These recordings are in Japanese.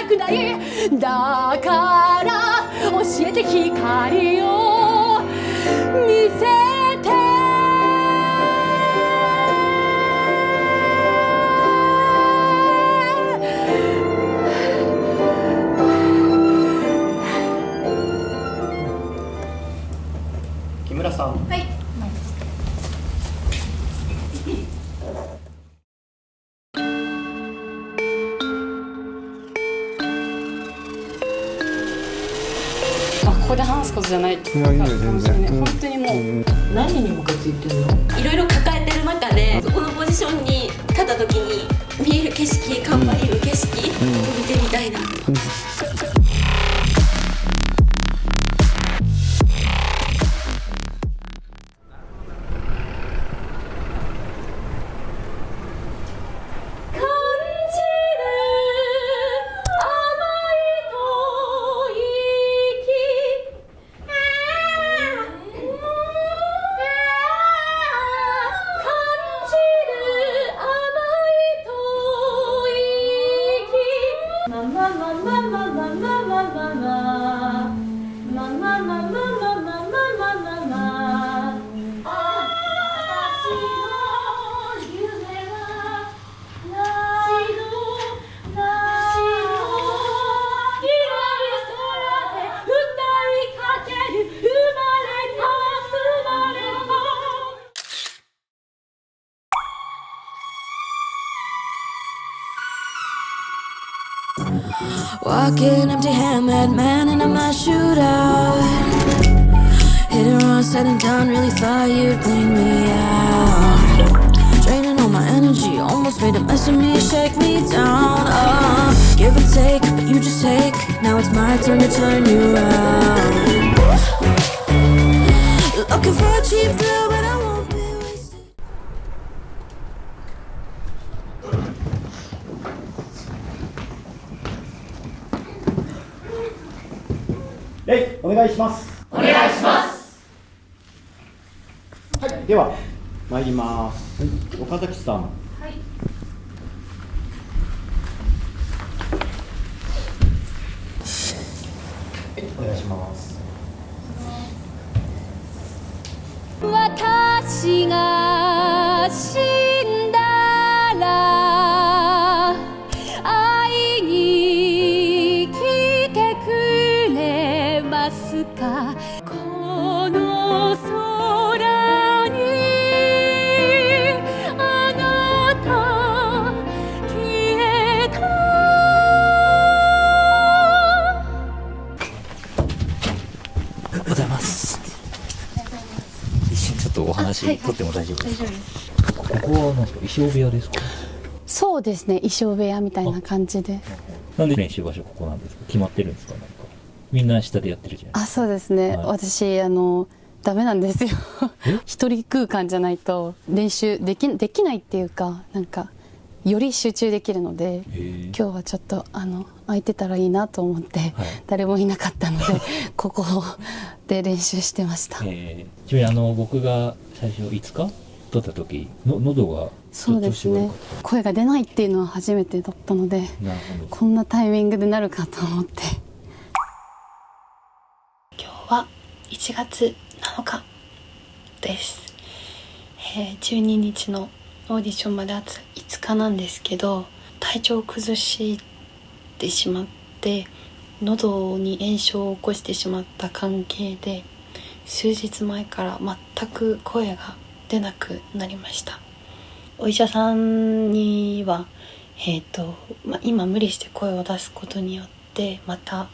たくない。だから教えて光を見せて。木村さん。はい。ここで話すことじゃないかもしれない。本当にもう、何に向かって言ってんの？いろいろ抱えてる中で、そこのポジションに立った時に見える景色、頑張れる景色を見てみたいな。Walking empty-handed, man in a mass shootout. Hit and run, said and done, really thought you'd clean me out. Draining all my energy, almost made a mess of me, shake me down. Give and take, but you just take. Now it's my turn to turn you around. Looking for a cheap thrill, but I won't be wasted. レイ、お願いします。お願いします。はい、では参ります。岡崎さん。はい。お願いします。私が死んだら会いに来てくれますか。この空にあなた消えた。おはようございます。一瞬ちょっとお話取っても大丈夫ですか？ここは何ですか？衣装部屋ですか？そうですね、衣装部屋みたいな感じで。なんで練習場所ここなんですか？決まってるんですか？なんかみんな下でやってるじゃないですか。そうですね、はい、私ダメなんですよ一人空間じゃないと練習できないっていうか、なんかより集中できるので、今日はちょっと空いてたらいいなと思って、はい、誰もいなかったのでここで練習してました。ちなみに僕が最初5日撮った時喉がそうですね、声が出ないっていうのは初めてだったので、こんなタイミングでなるかと思って。今日は1月7日です。12日のオーディションまであと5日なんですけど、体調を崩してしまって喉に炎症を起こしてしまった関係で、数日前から全く声が出なくなりました。お医者さんには、今無理して声を出すことによってまた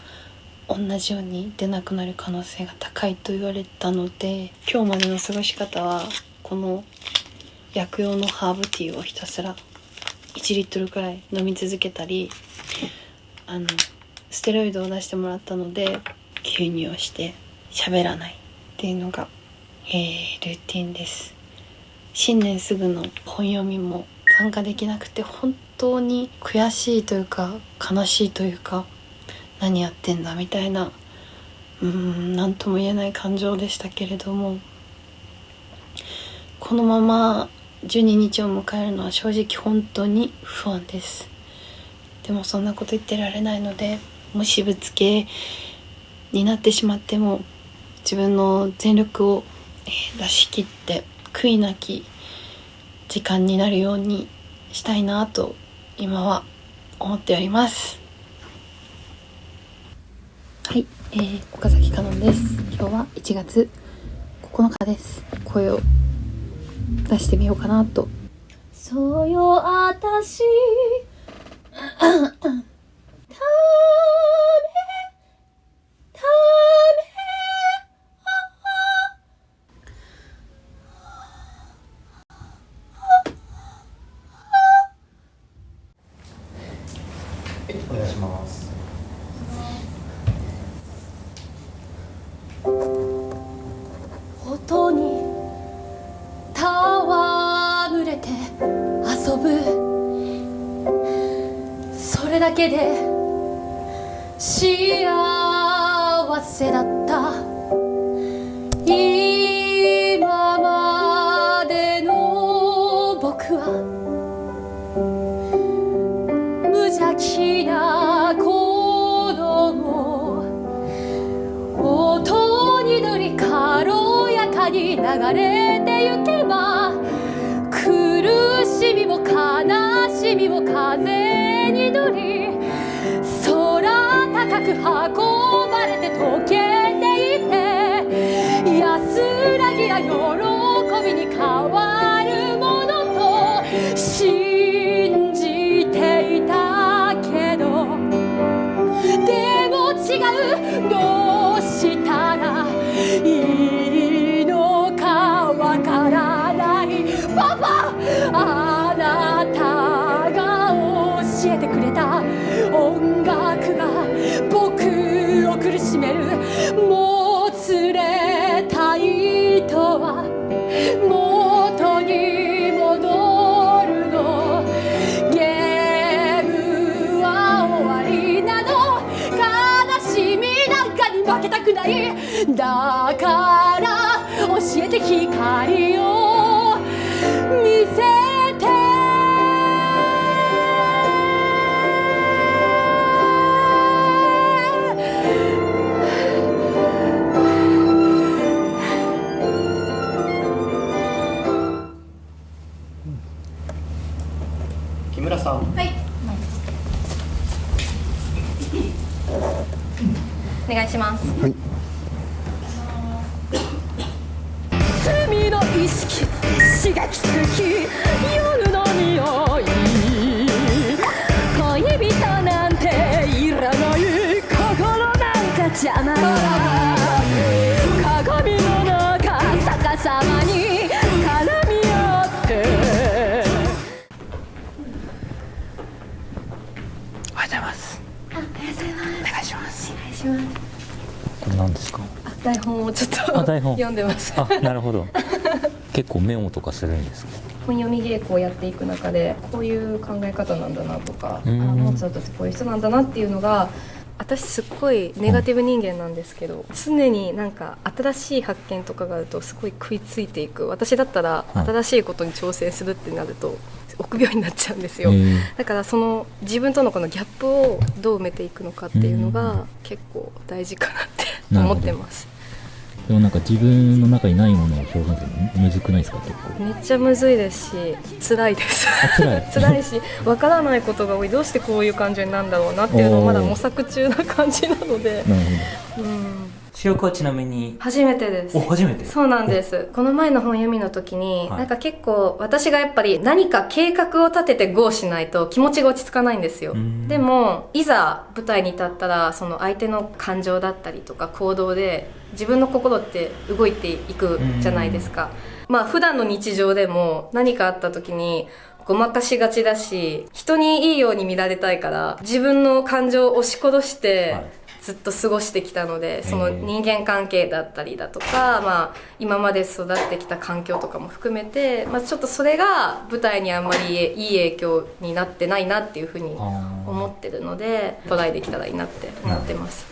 同じように出なくなる可能性が高いと言われたので、今日までの過ごし方はこの薬用のハーブティーをひたすら1リットルくらい飲み続けたり、ステロイドを出してもらったので吸入をして喋らないっていうのが、ルーティンです。新年すぐの本読みも参加できなくて本当に悔しいというか悲しいというか、何やってんだみたいな、何とも言えない感情でしたけれども、このまま12日を迎えるのは正直本当に不安です。でもそんなこと言ってられないので、もしぶつけになってしまっても自分の全力を出し切って悔いなき時間になるようにしたいなと今は思っております。はい、岡崎香音です。今日は1月9日です。声を出してみようかなと。そうよあたしお願いします。音に戯れて遊ぶ、それだけで幸せだった。今までの僕は無邪気な子供、音に乗り軽やかに流れてゆけば、苦しみも悲しみも風に乗り空高く運ばれて溶けていて、安らぎや喜びに変わるものと信じていたけど、でも違う、どうしたらいいのかわからない。パパ、あなたが教えてくれた音楽が僕を苦しめる。もつれた糸は元に戻るの。ゲームは終わりなの。悲しみなんかに負けたくない。だから教えて光を見せて。木村さん。お願いします。罪の意識刺激的夜の匂い、恋人なんていらない、心なんか邪魔。鏡の中逆さまに絡み合って。おはようございます。おはようございます。お願いします。お願いします。これ何ですか？台本をちょっと台本読んでます。あ、なるほど。結構メモとかするんですか？本読み稽古をやっていく中で、こういう考え方なんだなとか、モーツァルトってこういう人なんだなっていうのが、私すっごいネガティブ人間なんですけど、常になんか新しい発見とかがあるとすごい食いついていく。私だったら新しいことに挑戦するってなると臆病になっちゃうんですよ。だからその自分とのこのギャップをどう埋めていくのかっていうのが結構大事かなって思ってます。でもなんか自分の中にないものを表現するのむずくないですか？結構めっちゃむずいですし辛いです辛いし、わからないことが多い。どうしてこういう感情になるんだろうなっていうのをまだ模索中な感じなので。なるほど。主役はちなみに初めてです。初めて？そうなんです。この前の本読みの時に、なんか結構私がやっぱり何か計画を立てて GO しないと気持ちが落ち着かないんですよ。でもいざ舞台に立ったら、その相手の感情だったりとか行動で自分の心って動いていくじゃないですか。まあ普段の日常でも何かあった時にごまかしがちだし、人にいいように見られたいから自分の感情を押し殺してずっと過ごしてきたので、その人間関係だったりだとか、まあ今まで育ってきた環境とかも含めて、まあちょっとそれが舞台にあんまりいい影響になってないなっていうふうに思ってるので、トライできたらいいなって思ってます。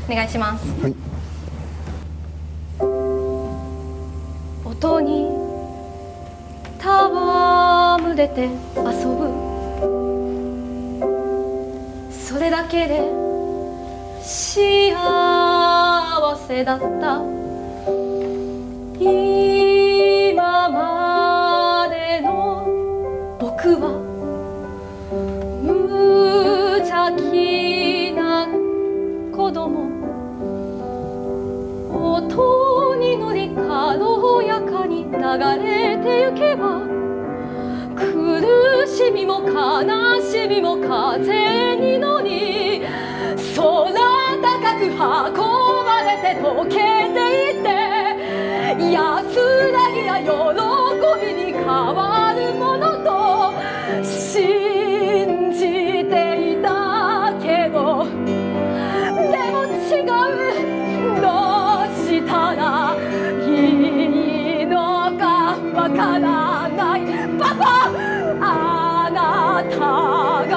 お願いします。はい。音に戯れて遊ぶそれだけで幸せだった今までの僕は無邪気な子供音に乗り軽やかに流れてゆけば苦しみも悲しみも風に乗り空高く運ばれて溶けていって安らぎや喜びに変わるものと信じていたけどでも違うどうしたらいいのかわからないパパあなたが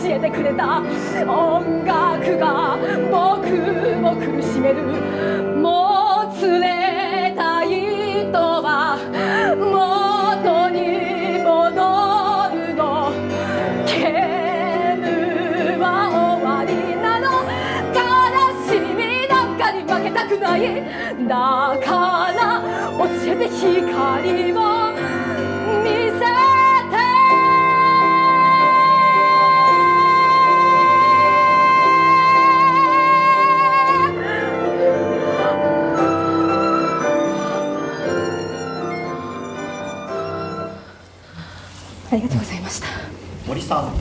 教えてくれた音楽が僕を苦しめるもつれた糸は元に戻るの煙は終わりなの悲しみなんかに負けたくないだから教えて光を見せてありがとうございました。森さん。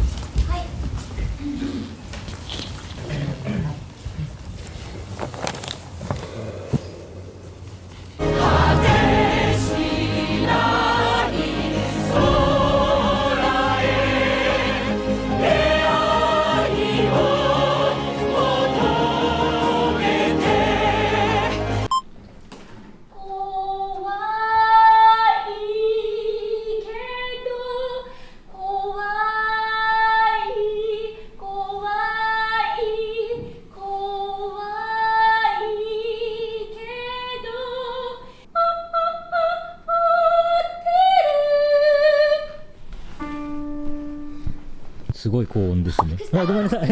すごい高音ですね。あ、ごめんなさい。ご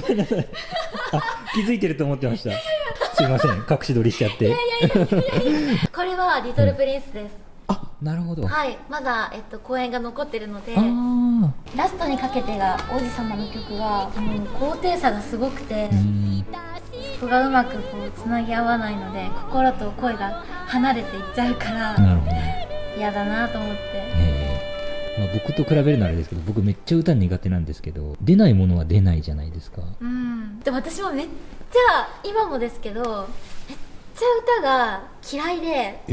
めんなさい。あ、気づいてると思ってました。すいません、隠し撮りしちゃって。これはリトルプリンスです。あ、なるほど。はい、まだ公演が残ってるので、ラストにかけてが王子様の曲がもう高低差がすごくて、そこがうまくこうつなぎ合わないので、心と声が離れていっちゃうから嫌だなと思って。まあ、僕と比べるならですけど、僕めっちゃ歌苦手なんですけど、出ないものは出ないじゃないですか。でも私もめっちゃ今もですけど、めっちゃ歌が嫌いで、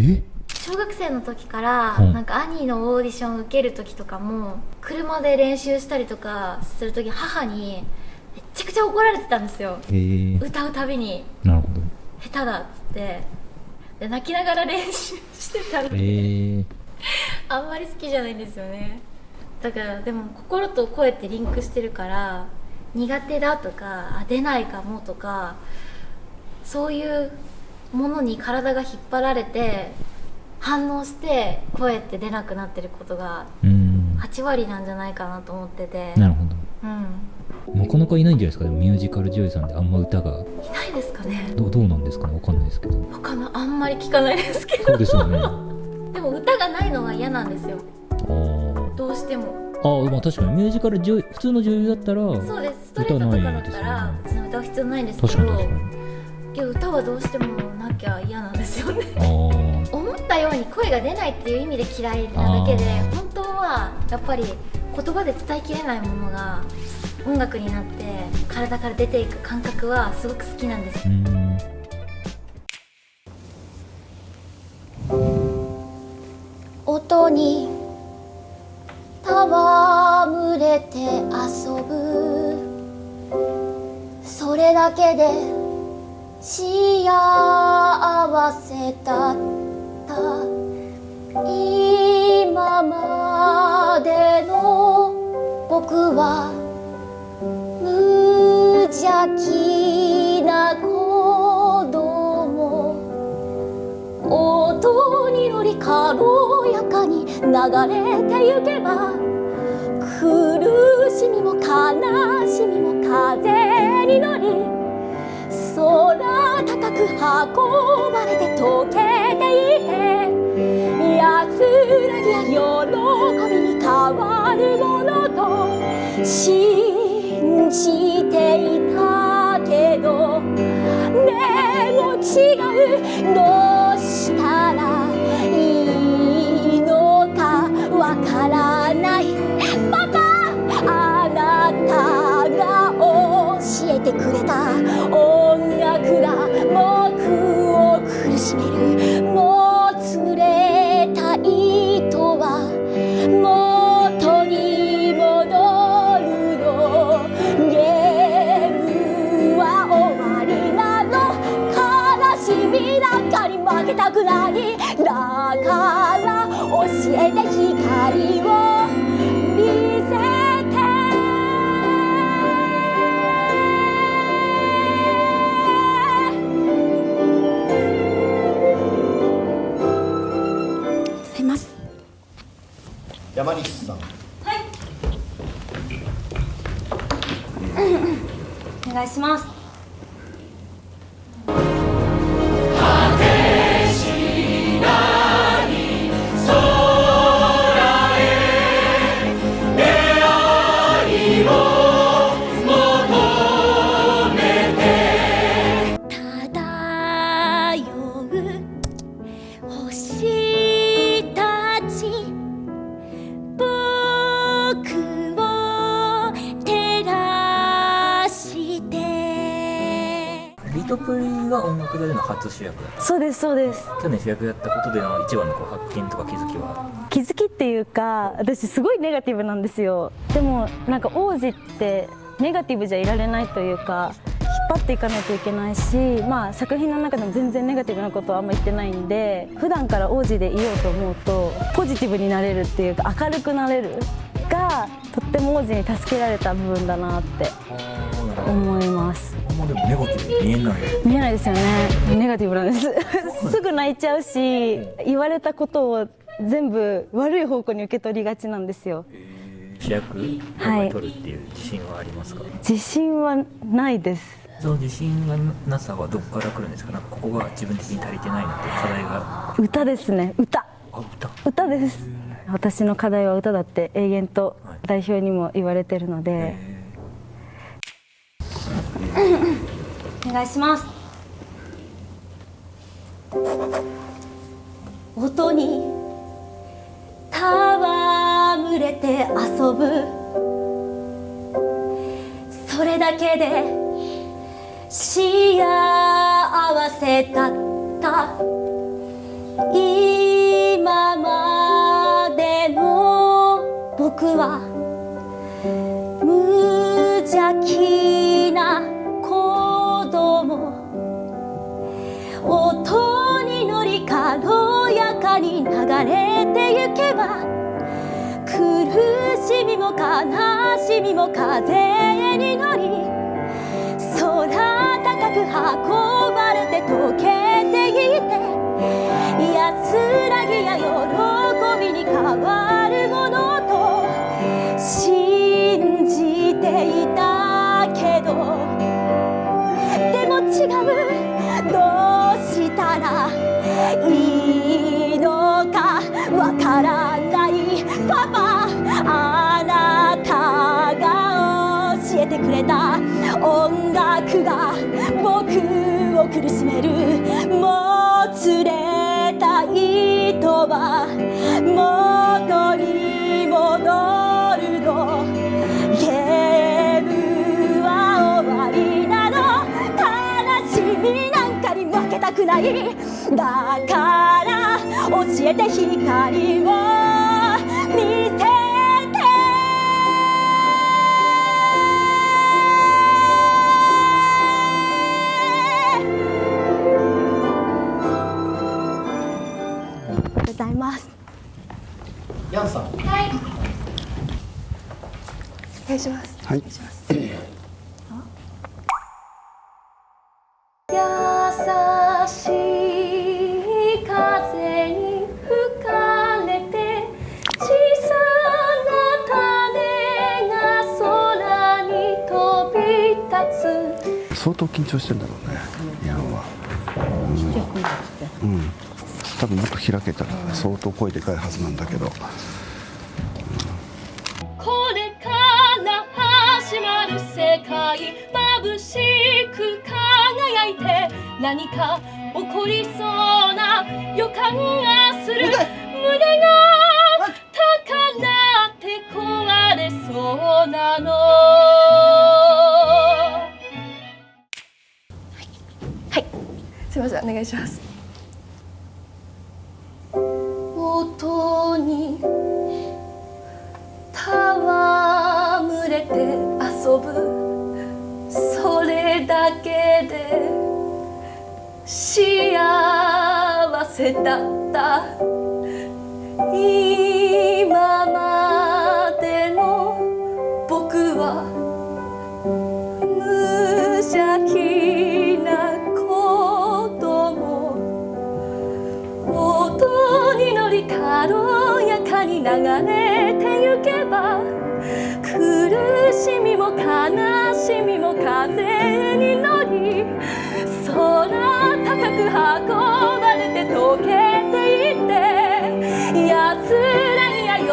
小学生の時から、なんか兄のオーディション受ける時とかも車で練習したりとかする時、母にめちゃくちゃ怒られてたんですよ。歌うたびになるほど下手だっつってで泣きながら練習してたので、あんまり好きじゃないんですよね。だからでも心と声ってリンクしてるから、苦手だとか出ないかもとか、そういうものに体が引っ張られて反応して声って出なくなってることが8割なんじゃないかなと思ってて。なるほど。なかなかいないんじゃないですか。でもミュージカル女優さんであんま歌がいないですかね。どうなんですかね、わかんないですけど。あんまり聞かないですけど。そうですよね。でも歌がないのは嫌なんですよ。どうしても。まあ確かにミュージカル普通の女優だったら、そうです。ストレートとかだったら別に歌う必要ないんですけど、確かにけど歌はどうしてもなきゃ嫌なんですよね。思ったように声が出ないっていう意味で嫌いなだけで、本当はやっぱり言葉で伝えきれないものが音楽になって体から出ていく感覚はすごく好きなんです。音に戯れて遊ぶ、それだけで幸せだった。今までの僕は無邪気な子供、音に乗り軽やかにに流れてゆけば苦しみも悲しみも風に乗り空高く運ばれて溶けていて安らぎや喜びに変わるものと信じていたけどでも違うどうしたらいいのかわからないパパあなたが教えてくれた音楽が僕を苦しめるもつれた糸は元に戻るのゲームは終わりなの悲しみなんかに負けたくないだから教えて光を見せてございます山西さん。お願いします。漂う星たち僕を照らしてリトプリが音楽座での初主役だった。そうですそうです。去年主役やったことでの一番のこう発見とか気づきは？気づきっていうか、私すごいネガティブなんですよ。でもなんか王子ってネガティブじゃいられないというか、引っ張っていかないといけないし、まあ作品の中でも全然ネガティブなことはあんま言ってないんで、普段から王子でいようと思うとポジティブになれるっていうか明るくなれるがとっても王子に助けられた部分だなって思います。でもネガティブに見えない。見えないですよね。ネガティブなんですすぐ泣いちゃうし、言われたことを全部悪い方向に受け取りがちなんですよ。主役を取るっていう自信はありますか？自信はないです。その自信がなさはどこから来るんですか？なんかここが自分的に足りてないなっていう課題が。歌ですね。歌です。私の課題は歌だって永遠と代表にも言われてるので、お願いします。音に戯れて遊ぶそれだけで幸せだった今までの僕は無邪気な子供音に乗り軽やかに流れてゆけば苦しみも悲しみも風に乗り空高く運ばれて溶けていて安らぎや喜びに変わるものと信じていたけどでも違うどうしたらいいのかわからないパパあなたが教えてくれた音楽が僕を苦しめるもつれた糸は元に戻るのゲームは終わりなの悲しみなんかに負けたくないだから教えて光を見せてございます。ヤンさん。はい。お願いします。はい。優しい風に吹かれて相当緊張してんだろうね、ヤンは。多分もっと開けたら相当声でかいはずなんだけど。これから始まる世界、眩しく輝いて何か起こりそうな予感がする。胸が高鳴って壊れそうなの。はい、すいません、お願いします。音に戯れて遊ぶ、それだけで幸せだった。今までの僕は無邪気な子供、音に乗り軽やかに流れてゆけば、苦しみも悲しみも風に乗り、空高く運ばれて溶けていって、安らぎや喜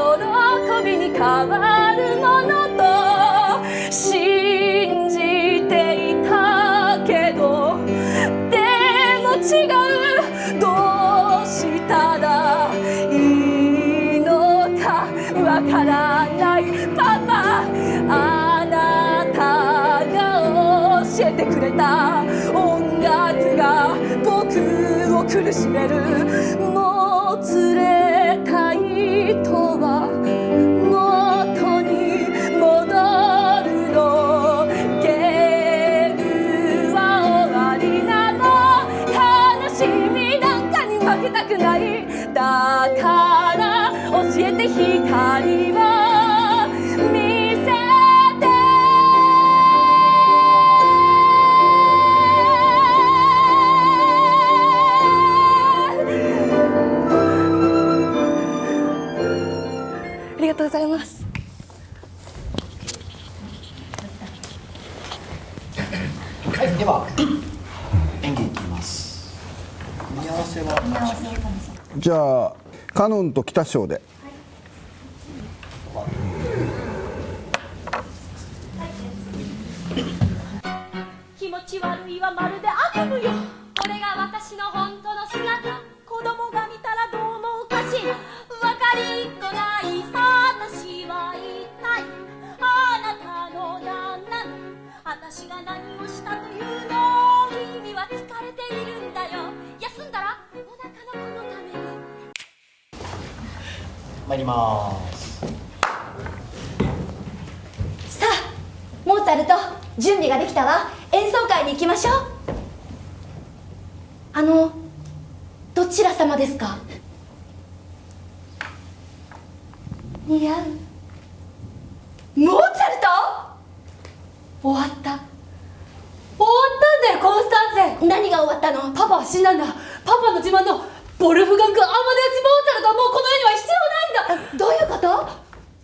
びに変わるものと信じていたけど、でも違う。どうしたらいいのかわからないパパ、あなたが教えてくれた音楽が僕を苦しめる。もつれた糸は元に戻るの。ゲームは終わりなの。悲しみなんかに負けたくない。だから教えて光を見せて。ありがとうございます。はい、では演技いきます。組み合わせはじゃあカノンと北章で。気持ち悪いはまるで悪夢よ。これが私の本当の姿。子供が見たらどう思うかしら。分かりっこないさ、私は一体あなたの何なの。私が何をしたというの。君は疲れているんだよ。休んだらお腹の子のために。参ります。さあ、モーツァルト準備ができたわ。演奏会に行きましょう。どちら様ですか？似合う。モーツァルト？終わった。終わったんだよ、コンスタンツェ。何が終わったの？パパは死んだんだ。パパの自慢のボルフガング・アマデウス・モーツァルトはもうこの世には必要ないんだ。どういうこと？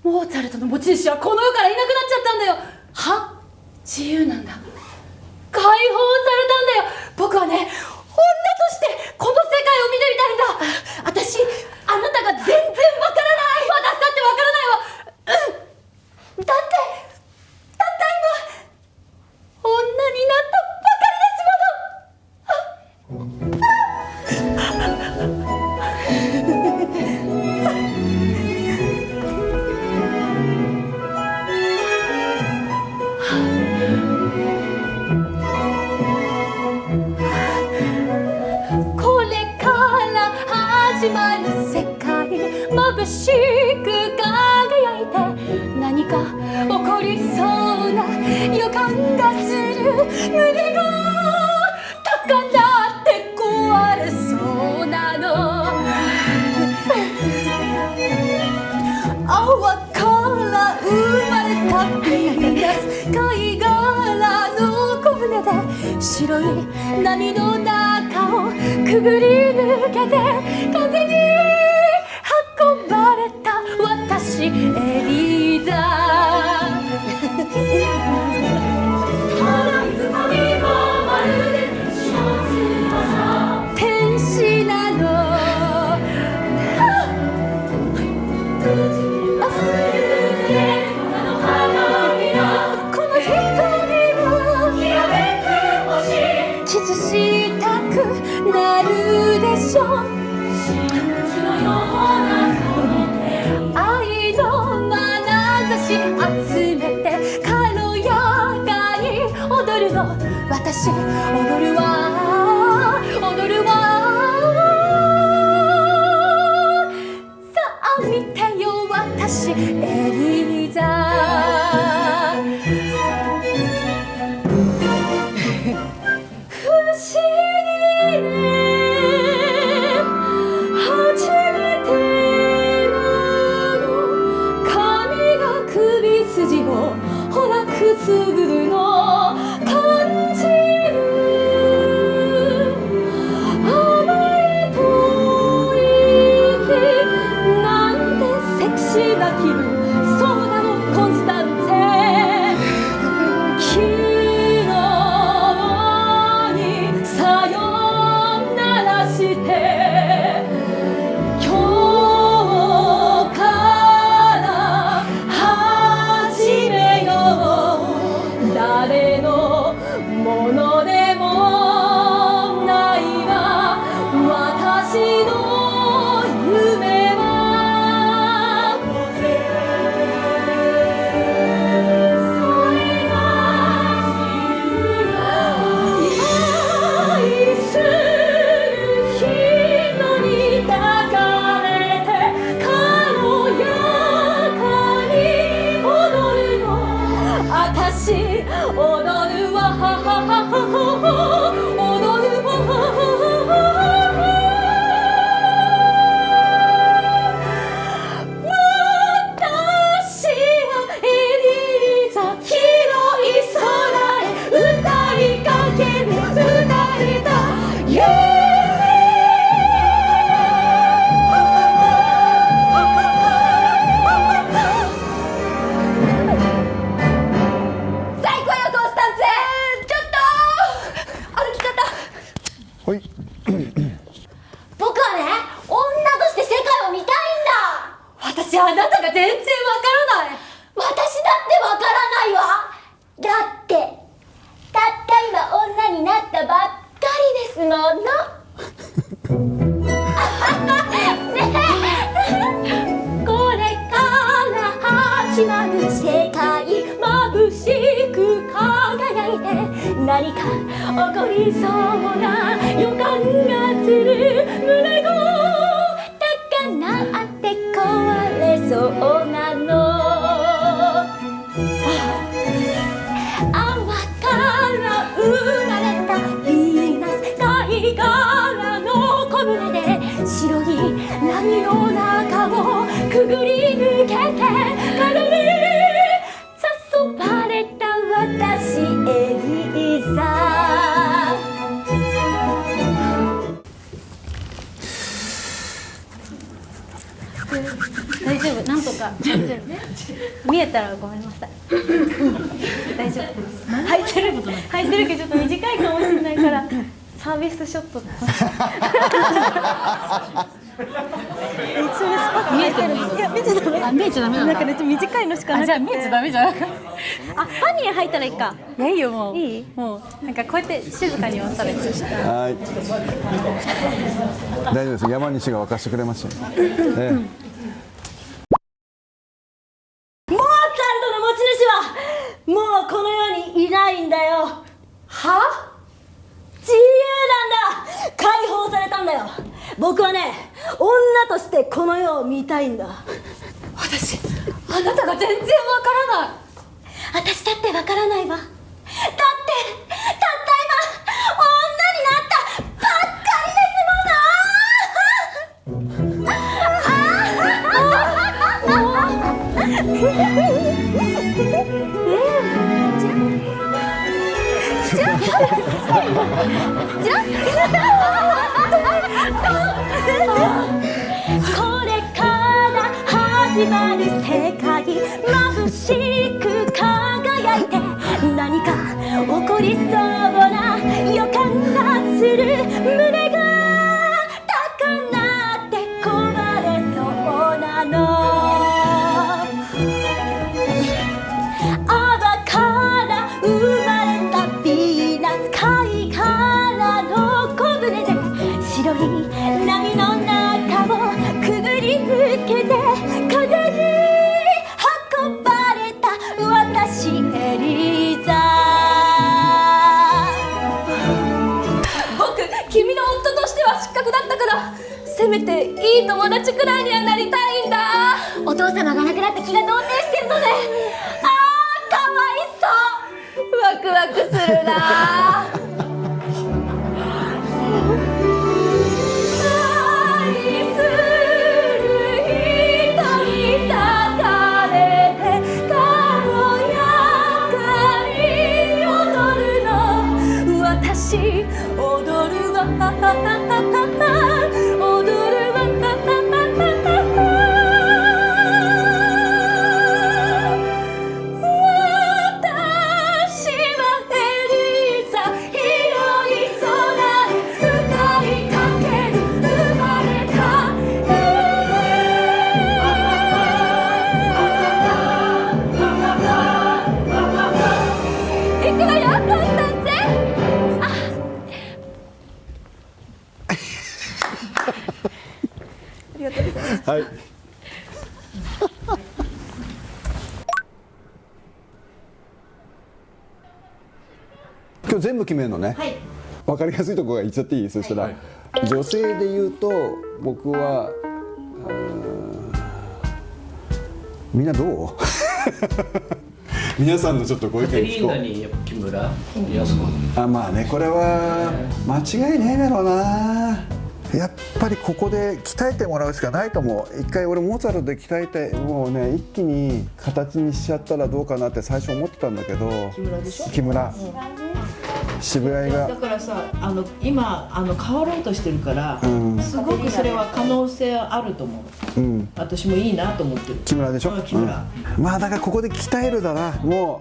モーツァルトの持ち主はこの世からいなくなっちゃったんだよ。は？自由なんだ。解放されたんだよ。僕はね、女としてこの世界を見てみたいんだ。私、あなたが全然わからない。私だってわからないわ。だって今女になったこれから始まる世界、眩しく輝いて何か起こりそうな予感がする。胸が高鳴って壊れそうなの。泡から生まれたヴィーナス、貝殻の小舟で白い波の中をくぐり抜けて風に運ばれた私エリザ。るでしょう愛の眼差し集めて軽やかに踊るの私踊るわ踊るわさあ見てよ私エリザ不思議ね初めてなの髪が首筋をほらくすぐるの感じる甘い吐息なんてセクシーな気分そうなのコンスタンテ昨日にさよならして今日から始めよう誰のものでもないわ私の夢はそれが愛する人に抱かれて軽やかに踊るの私踊るわ踊るわ私はエリザ広い空へ歌いかける歌いだ最高よコンスタンツちょっと歩き方ほい。僕はね女として世界を見たいんだ私あなたが全然わからない私だってわからないわだってたった今女になったばっかりですものこれから始まる世界眩しく輝いて何か起こりそうな予感がする胸が高鳴って壊れそうなの泡から生まれたヴィーナス貝殻の小舟で白い波の中をくぐり抜けて風に誘われた私エリザ大丈夫なんとか大丈夫見えたらごめんなさい大丈夫履いてるけどちょっと短いかもしれないからサービスショット見えてるいや見えちゃダメ見えちゃダメなんかね短いのしかなくてじゃあ見えちゃダメじゃんあファニー入ったらいいかいやいいよもういいもうなんかこうやって静かに渡れてはい。大丈夫です。山西が沸かしてくれましたよ。モーツァルトの持ち主はもうこの世にいないんだよは自由なんだ解放されたんだよ僕はね女としてこの世を見たいんだ私あなたが全然わからない私だってわからないわだってたった今女になったばっかりですものこれから始まる世界眩しく輝いて何か起こりそうな予感がする胸が高鳴って壊れそうなの泡から生まれたヴィーナス貝殻の小舟で白強い波の中をくぐり抜けて風に運ばれた私エリザ。僕君の夫としては失格だったからせめていい友達くらいにはなりたいんだ。お父様が亡くなって気が動転してるので、かわいそう。ワクワクするな。はい。今日全部決めるのね。はい。わかりやすいところが言っちゃっていい？そしたら、女性で言うと僕はみんなどう？皆さんのちょっとご意見聞こう。に木村靖子。まあね、これは間違いねえだろうな。やっぱりここで鍛えてもらうしかないと思う。一回俺モーツァルトで鍛えてもうね一気に形にしちゃったらどうかなって最初思ってたんだけど。木村でしょ？木村。渋谷がだからさ今変わろうとしてるから、すごくそれは可能性あると思う、私もいいなと思ってる。木村でしょ？木村、まあだからここで鍛えるだな。も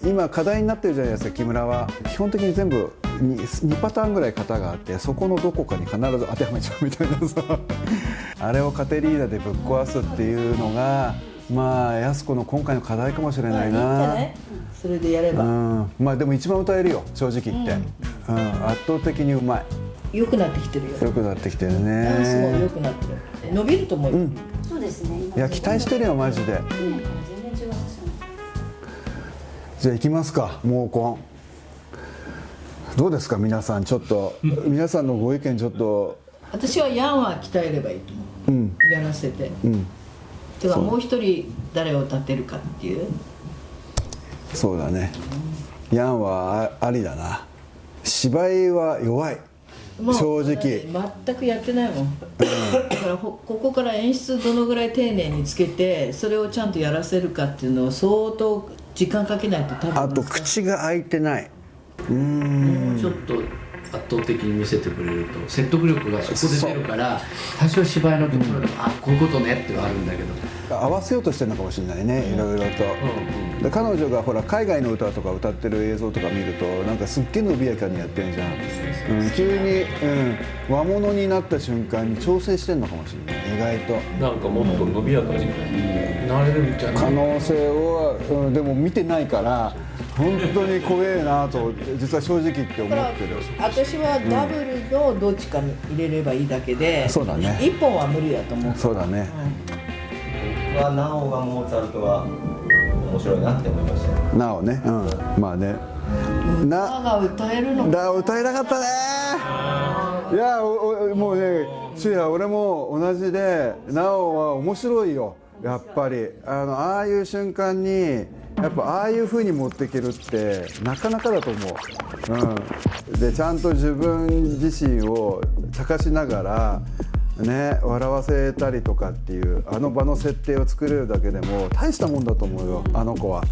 う今課題になってるじゃないですか。木村は基本的に全部2パターンぐらい型があって、そこのどこかに必ず当てはめちゃうみたいなさあれをカテリーナでぶっ壊すっていうのがまあ靖子の今回の課題かもしれないな。いいんじゃない？それでやれば、まあでも一番歌えるよ正直言って、圧倒的にうまい。良くなってきてるよ。良くなってきてるね。ダンスも良くなってる。伸びると思うよ。そうですね。いや期待してるよマジで。全然違いますよね。じゃあ行きますか。毛根どうですか皆さん。ちょっと皆さんのご意見ちょっと。私はヤンは鍛えればいいと思う、やらせて、てかもう一人誰を立てるかっていう。そうだね、ヤンはありだな。芝居は弱い正直。全くやってないもん、だからここから演出どのぐらい丁寧につけてそれをちゃんとやらせるかっていうのを相当時間かけないと多分。あと口が開いてない。もうちょっと圧倒的に見せてくれると説得力がそこで出るから、多少芝居のところでこういうことねってはあるんだけど、合わせようとしてるのかもしれないね、いろいろと。で彼女がほら海外の歌とか歌ってる映像とか見るとなんかすっげえ伸びやかにやってるじゃん。急に、和物になった瞬間に調整してるのかもしれない意外と。なんかもっと伸びやかになれるんじゃない可能性は、でも見てないから本当に怖えなと実は正直言って思ってる。私はダブルのどっちかに入れればいいだけで、そうだね、一本は無理だと思う。そうだね、僕はナオがモーツァルトが面白いなって思いました。ナオね、まあね、ナオが歌えるのか。歌えなかったね。いやもうね、シュア俺も同じで、ナオは面白いよやっぱり。ああいう瞬間にやっぱああいう風に持っていけるってなかなかだと思う。でちゃんと自分自身を茶化しながらね笑わせたりとかっていうあの場の設定を作れるだけでも大したもんだと思うよあの子は。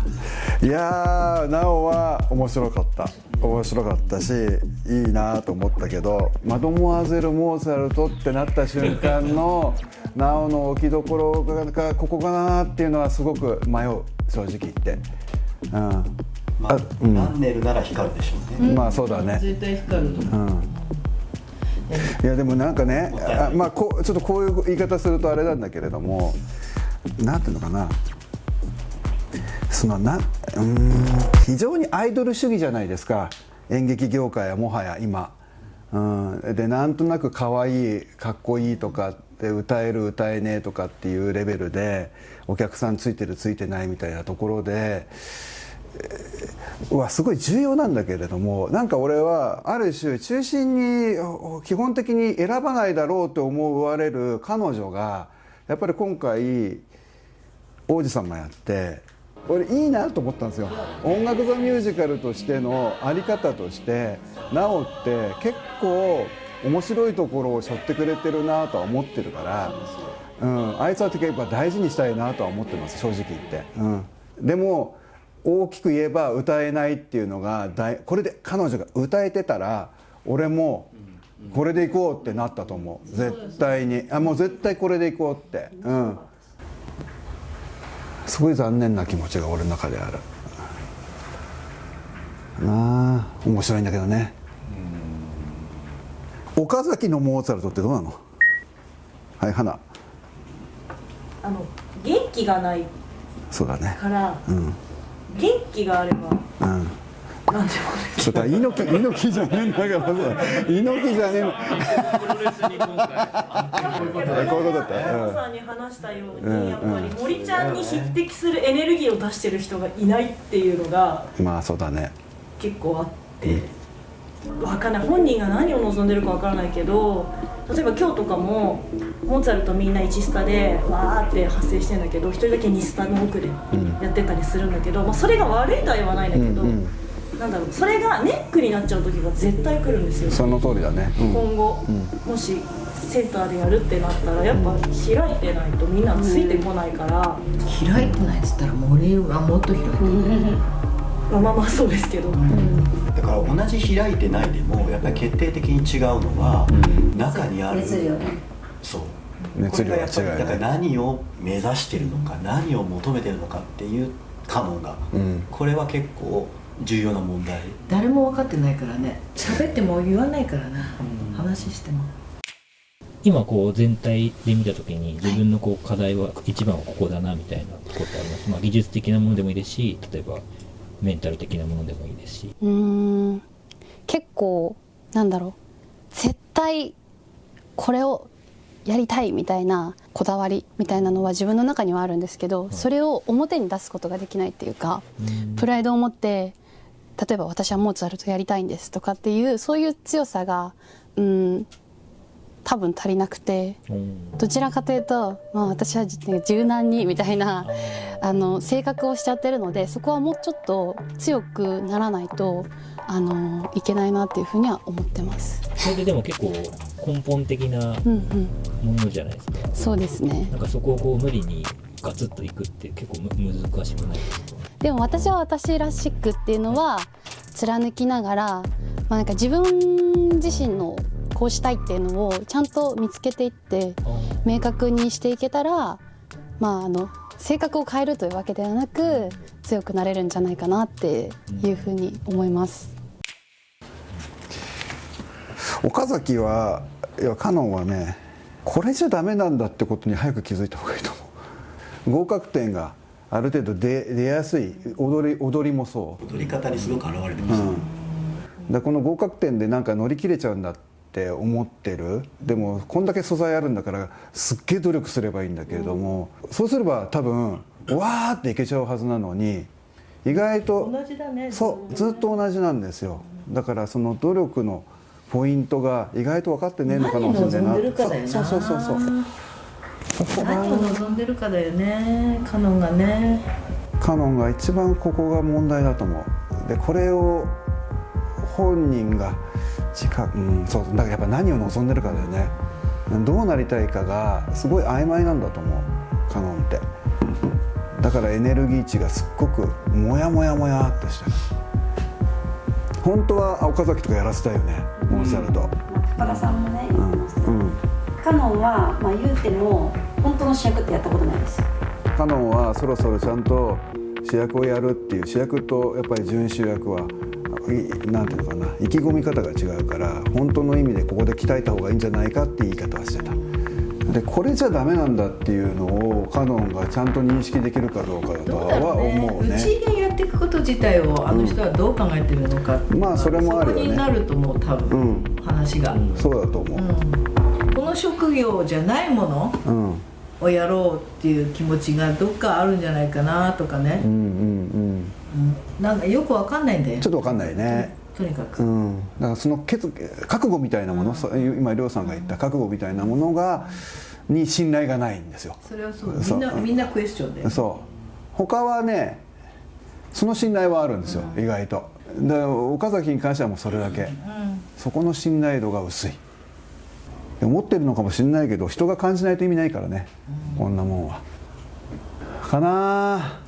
いやーナオは面白かったしいいなと思ったけど、マドモアゼル・モーツァルトってなった瞬間のナオの置きどころがここかなっていうのはすごく迷う正直言って。ランネルなら光るでしょうね。まあそうだね。絶対光ると思う。いやでもなんかね、まあちょっとこういう言い方するとあれなんだけれども、なんていうのかな、非常にアイドル主義じゃないですか演劇業界はもはや今。でなんとなく可愛いかっこいいとかって歌える歌えねえとかっていうレベルでお客さんついてるついてないみたいなところですごい重要なんだけれども、なんか俺はある種中心に基本的に選ばないだろうと思われる彼女がやっぱり今回王子様やって俺いいなと思ったんですよ。音楽座ミュージカルとしての在り方としてなおって結構面白いところを背負ってくれてるなとは思ってるから、あいつは結構大事にしたいなとは思ってます正直言って、でも大きく言えば歌えないっていうのがこれで彼女が歌えてたら俺もこれでいこうってなったと思う。絶対にもう絶対これでいこうって、すごい残念な気持ちが俺の中であるなあ。面白いんだけどね。岡崎のモーツァルトってどうなの？はい、花。元気がないそうだねから、元気があれば、なんでもちょっと猪木じゃねえんだからさ、猪木じゃねえの。プロレスに今回こういうことだった。山さんに話したように、やっぱり森ちゃんに匹敵するエネルギーを出してる人がいないっていうのがまあそうだね結構あって、わかんない、本人が何を望んでるかわからないけど、例えば今日とかもモーツァルトみんな1スタでわーって発生してるんだけど、1人だけ2スタの奥でやってたりするんだけど、それが悪いとは言わないんだけど、なんだろう、それがネックになっちゃう時が絶対来るんですよ。その通りだね、今後、もしセンターでやるってなったらやっぱ開いてないとみんなついてこないから、開いてないっつったら森はもっと開いてる、まあそうですけど、だから同じ開いてないでもやっぱり決定的に違うのは、中にある熱量ね。そう熱量が違うよね。これがやっぱりだから何を目指してるのか何を求めてるのかっていうカノンが、これは結構重要な問題。誰も分かってないからね、喋っても言わないからな、話しても。今こう全体で見たときに自分のこう課題は一番はここだなみたいなことってあります？技術的なものでもいいですし、例えばメンタル的なものでもいいですし。結構なんだろう、絶対これをやりたいみたいなこだわりみたいなのは自分の中にはあるんですけど、それを表に出すことができないっていうか、プライドを持って例えば私はモーツァルトやりたいんですとかっていうそういう強さが多分足りなくて、どちらかというと、私は柔軟にみたいな性格をしちゃってるので、そこはもうちょっと強くならないといけないなっていうふうには思ってます。それででも結構根本的なものじゃないですか。そうですね。なんかそこをこう無理にガツッといくって結構難しくないですか？でも私は私らしくっていうのは貫きながら、なんか自分自身のこうしたいっていうのをちゃんと見つけていって明確にしていけたら、性格を変えるというわけではなく強くなれるんじゃないかなっていうふうに思います。岡崎はいやカノンはね、これじゃダメなんだってことに早く気づいた方がいいと思う。合格点がある程度出やすい、踊りもそう、踊り方にすごく現れてますね。だこの合格点でなんか乗り切れちゃうんだって思ってる。でもこんだけ素材あるんだからすっげえ努力すればいいんだけれども、そうすれば多分わーっていけちゃうはずなのに、意外と同じだね。そうずっと同じなんですよ。だからその努力のポイントが意外と分かってねえのかもしれないな。何を望んでるかだよな。何を望んでるかだよね、カノンがね。カノンが一番ここが問題だと思う。でこれを本人がそうだからやっぱ何を望んでるかだよね。どうなりたいかがすごい曖昧なんだと思う、カノンって。だからエネルギー値がすっごくモヤモヤモヤってしてる。本当は岡崎とかやらせたいよね、モーツァルト。岡田さんもね、カノンは、言うても本当の主役ってやったことないですよ。カノンはそろそろちゃんと主役をやるっていう、主役とやっぱり準主役はなんていうのかな、意気込み方が違うから、本当の意味でここで鍛えた方がいいんじゃないかって言い方はしてた。でこれじゃダメなんだっていうのをカノンがちゃんと認識できるかどうかだとは思うね。うちでやっていくこと自体をあの人はどう考えてるのか、まあそれもあるよね。そこになると思う、多分、話が、そうだと思う、この職業じゃないものをやろうっていう気持ちがどっかあるんじゃないかなとかね。なんかよくわかんないんだよ。ちょっとわかんないね。とにかく、だからその覚悟みたいなもの、今亮さんが言った覚悟みたいなものに信頼がないんですよ。それはそう、みんなクエスチョンで。そう他はねその信頼はあるんですよ、意外と。で岡崎に関してはもうそれだけ、そこの信頼度が薄い。思ってるのかもしれないけど人が感じないと意味ないからね、こんなもんは。かな、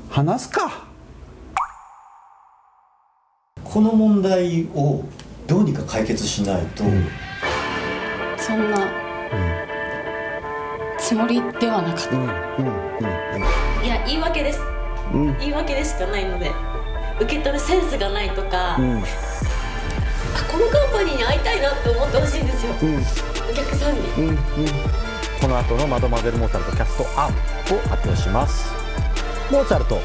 話すか。この問題をどうにか解決しないと、そんなつもりではなかった。いや、言い訳です、言い訳でしかないので、受け取るセンスがないとか、このカンパニーに会いたいなって思ってほしいんですよ、お客さんに。この後のマドマゼル・モーツァルトキャスト案を発表します。モーツァルト